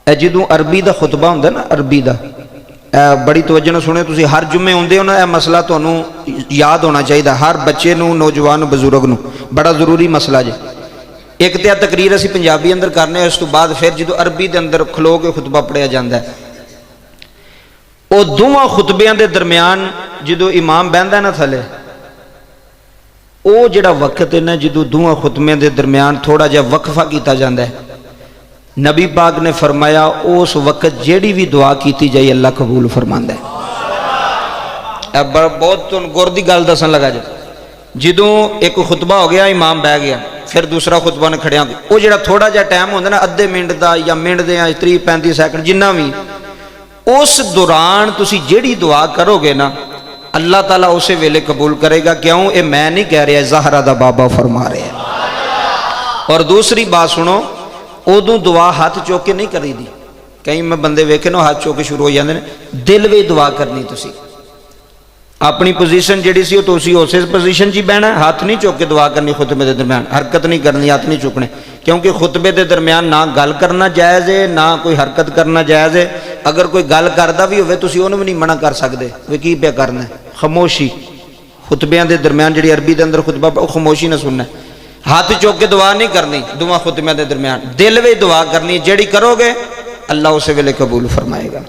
جدوں عربی دا خطبہ ہوندا نا، عربی دا بڑی توجہ نہ سنے تسی، ہر جمعے ہوندے ہو نا، یہ مسئلہ تانوں یاد ہونا چاہیے، ہر بچے نو، نوجوان بزرگ نو، بڑا ضروری مسئلہ جے۔ ایک تے تقریر اسی پنجابی اندر کرنے، اس تو بعد پھر جدوں عربی دے اندر کھلو کے خطبہ پڑھیا جاندا ہے، او دوواں خطبیاں دے درمیان جدوں امام بہندا ہے نا تھلے، او جڑا وقت ہے نا جدوں دوواں خطبیاں دے درمیان تھوڑا جہا وقفہ کیتا جاندا ہے، نبی پاک نے فرمایا اس وقت جیڑی بھی دعا کیتی جائے اللہ قبول فرماندا ہے۔ اب بہت غور دی گل دسن لگا جی، جدوں ایک خطبہ ہو گیا، امام بہ گیا، پھر دوسرا خطبہ نے کھڑیا، وہ جڑا تھوڑا جہا ٹائم ہوتا نا، ادھے منٹ دا یا منٹ دے 30-35 سیکنڈ جنہ بھی، اس دوران تسی جیڑی دعا کرو گے نا، اللہ تعالیٰ اسے ویلے قبول کرے گا۔ کیوں؟ اے میں نہیں کہہ رہا، زہرہ دا بابا فرما رہے ہیں۔ اور دوسری بات سنو، ادوں دعا ہاتھ چوک کے نہیں کری دی، کہیں میں بندے ویکھے نا ہاتھ چوک کے شروع ہو جاندے نے، دل وچ دعا کرنی تسی، اپنی پوزیشن جڑی سی تو اسی اسے پوزیشن جی بہنا، ہاتھ نہیں چوک کے دعا کرنی، خطبے دے درمیان حرکت نہیں کرنی، ہاتھ نہیں چکنے، کیونکہ خطبے دے درمیان نہ گل کرنا جائز ہے، نہ کوئی حرکت کرنا جائز ہے۔ اگر کوئی گل کردا بھی ہوئے تسی انہوں بھی نہیں منع کر سکتے، وہ کی پیا کرنا ہے، خاموشی۔ خطبیاں دے درمیان جڑی عربی دے اندر خطبہ وہ خاموشی نہ سننا ہے، ہاتھ چوک کے دعا نہیں کرنی، دعا خطبیاں دے درمیان دل وچ دعا کرنی، جیڑی کرو گے اللہ اسے ویلے قبول فرمائے گا۔